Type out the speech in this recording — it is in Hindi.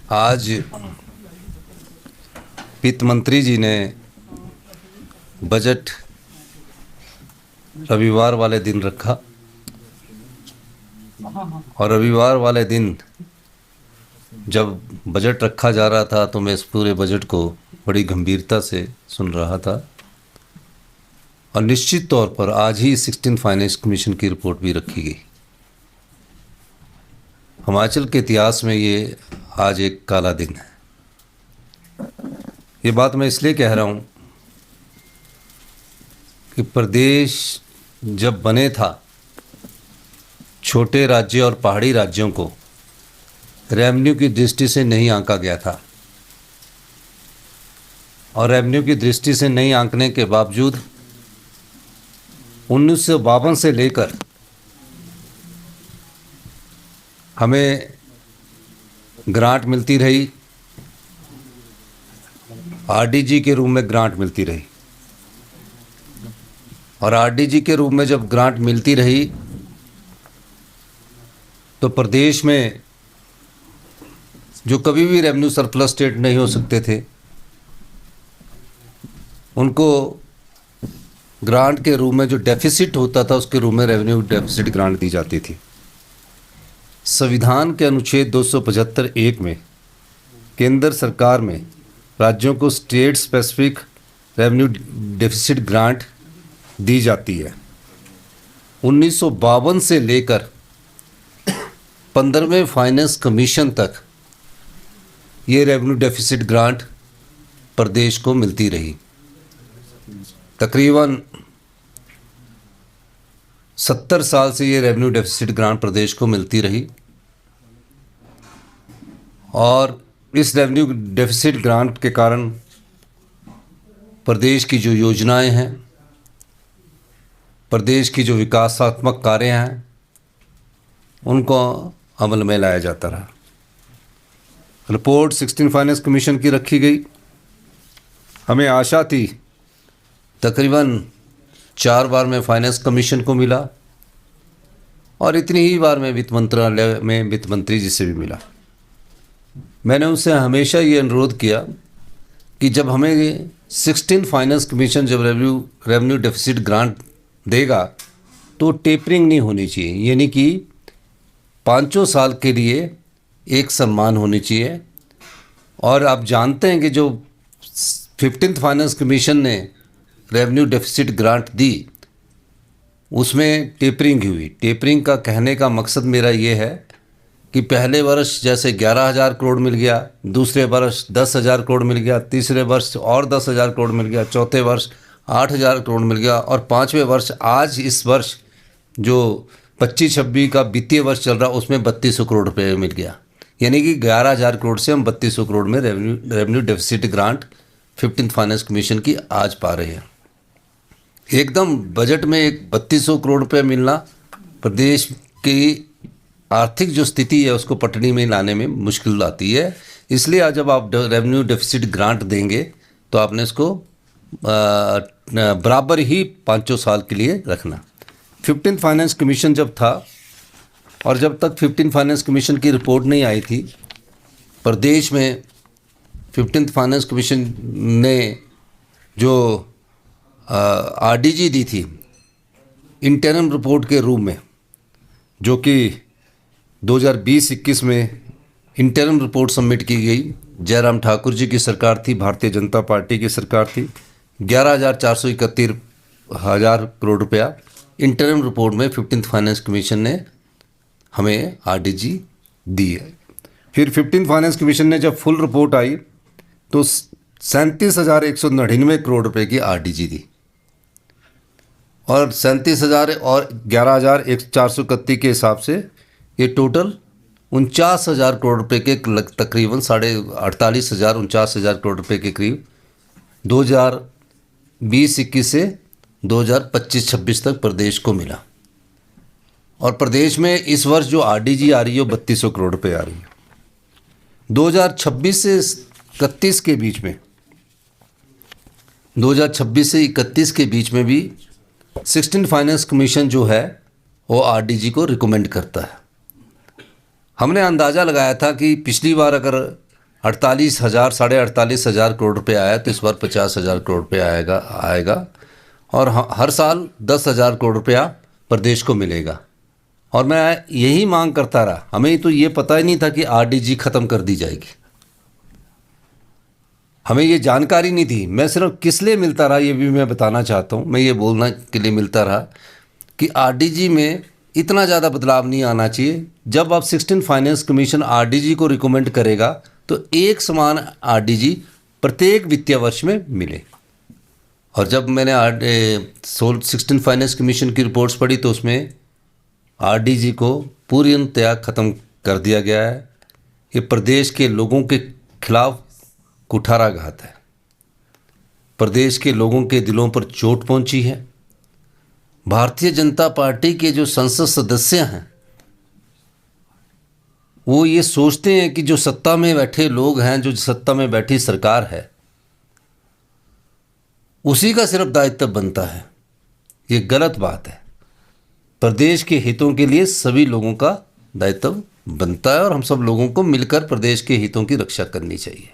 आज वित्त मंत्री जी ने बजट रविवार वाले दिन रखा और रविवार वाले दिन जब बजट रखा जा रहा था तो मैं इस पूरे बजट को बड़ी गंभीरता से सुन रहा था। और निश्चित तौर पर आज ही 16 फाइनेंस कमीशन की रिपोर्ट भी रखी गई। हिमाचल के इतिहास में ये आज एक काला दिन है। ये बात मैं इसलिए कह रहा हूँ कि प्रदेश जब बने था, छोटे राज्य और पहाड़ी राज्यों को रेवेन्यू की दृष्टि से नहीं आंका गया था और रेवेन्यू की दृष्टि से नहीं आंकने के बावजूद 1952 से लेकर हमें ग्रांट मिलती रही, आरडीजी के रूप में ग्रांट मिलती रही। और आरडीजी के रूप में जब ग्रांट मिलती रही तो प्रदेश में जो कभी भी रेवेन्यू सरप्लस स्टेट नहीं हो सकते थे, उनको ग्रांट के रूप में जो डेफिसिट होता था उसके रूप में रेवेन्यू डेफिसिट ग्रांट दी जाती थी। संविधान के अनुच्छेद 275(1) में केंद्र सरकार में राज्यों को state specific revenue deficit grant दी जाती है। 1952 से लेकर 15वें फाइनेंस कमीशन तक ये रेवेन्यू डेफिसिट ग्रांट प्रदेश को मिलती रही। तकरीबन 70 साल से ये रेवेन्यू डेफिसिट ग्रांट प्रदेश को मिलती रही और इस रेवेन्यू डेफिसिट ग्रांट के कारण प्रदेश की जो योजनाएं हैं, प्रदेश की जो विकासात्मक कार्य हैं, उनको अमल में लाया जाता रहा। रिपोर्ट 16 फाइनेंस कमीशन की रखी गई। हमें आशा थी, तकरीबन 4 बार में फाइनेंस कमीशन को मिला और इतनी ही बार में वित्त मंत्रालय में वित्त मंत्री जी से भी मिला। मैंने उनसे हमेशा ये अनुरोध किया कि जब हमें 16 फाइनेंस कमीशन जब रेवेन्यू डेफिसिट ग्रांट देगा तो टेपरिंग नहीं होनी चाहिए, यानी कि 5 साल के लिए एक सम्मान होनी चाहिए। और आप जानते हैं कि जो 15th फाइनेंस कमीशन ने रेवेन्यू डेफिसिट ग्रांट दी उसमें टेपरिंग हुई। टेपरिंग का कहने का मकसद मेरा ये है कि पहले वर्ष जैसे 11,000 करोड़ मिल गया, दूसरे वर्ष 10,000 करोड़ मिल गया, तीसरे वर्ष और 10,000 करोड़ मिल गया, चौथे वर्ष 8,000 करोड़ मिल गया और 5वें वर्ष आज इस वर्ष जो 25-26 का वित्तीय वर्ष चल रहा उसमें 3200 करोड़ रुपये मिल गया। यानी कि 11,000 करोड़ से हम 3200 करोड़ में revenue deficit grant 15th finance commission की आज पा रहे हैं। एकदम बजट में एक 3200 करोड़ रुपये मिलना प्रदेश की आर्थिक जो स्थिति है उसको पटड़ी में लाने में मुश्किल आती है। इसलिए आज जब आप रेवेन्यू डेफिसिट ग्रांट देंगे तो आपने इसको बराबर ही 5 साल के लिए रखना। 15th फाइनेंस कमीशन जब था और जब तक 15th फाइनेंस कमीशन की रिपोर्ट नहीं आई थी, प्रदेश में 15th फाइनेंस कमीशन ने जो आरडीजी दी थी इंटरिम रिपोर्ट के रूप में, जो कि 2020-21 में इंटरिम रिपोर्ट सबमिट की गई। जयराम ठाकुर जी की सरकार थी, भारतीय जनता पार्टी की सरकार थी। 11,431 करोड़ रुपया इंटरिम रिपोर्ट में 15th फाइनेंस कमीशन ने हमें आरडीजी दी है। फिर 15th फाइनेंस कमीशन ने जब फुल रिपोर्ट आई तो 37,199 करोड़ रुपए की आरडीजी दी और 37,000 और 11,431 के हिसाब से ये टोटल 49,000 करोड़ रुपए के तकरीबन 48,000 49,000 करोड़ रुपए के करीब 2020-21 से 2025-26 तक प्रदेश को मिला। और प्रदेश में इस वर्ष जो आरडीजी आ रही है वो 3200 करोड़ रुपए आ रही है। 2026 से 31 के बीच में 2026 से 31 के बीच में भी 16 फाइनेंस कमीशन जो है वो आरडीजी को रिकमेंड करता है। हमने अंदाज़ा लगाया था कि पिछली बार अगर 48,000 48,500 करोड़ रुपए आया, तो इस बार 50,000 करोड़ रुपए आएगा और हर साल 10,000 करोड़ रुपया प्रदेश को मिलेगा। और मैं यही मांग करता रहा, हमें तो ये पता ही नहीं था कि आरडीजी ख़त्म कर दी जाएगी, हमें ये जानकारी नहीं थी। मैं सिर्फ किस लिए मिलता रहा ये भी मैं बताना चाहता हूँ। मैं ये बोलना के लिए मिलता रहा कि आरडीजी में इतना ज़्यादा बदलाव नहीं आना चाहिए। जब अब 16 फाइनेंस कमीशन आरडीजी को रिकमेंड करेगा तो एक समान आरडीजी प्रत्येक वित्तीय वर्ष में मिले। और जब मैंने 16 फाइनेंस कमीशन की रिपोर्ट्स पढ़ी तो उसमें आरडीजी को पूर्णतया ख़त्म कर दिया गया है। ये प्रदेश के लोगों के खिलाफ कुठाराघात है, प्रदेश के लोगों के दिलों पर चोट पहुंची है। भारतीय जनता पार्टी के जो संसद सदस्य हैं वो ये सोचते हैं कि जो सत्ता में बैठे लोग हैं, जो सत्ता में बैठी सरकार है, उसी का सिर्फ दायित्व बनता है। ये गलत बात है। प्रदेश के हितों के लिए सभी लोगों का दायित्व बनता है और हम सब लोगों को मिलकर प्रदेश के हितों की रक्षा करनी चाहिए।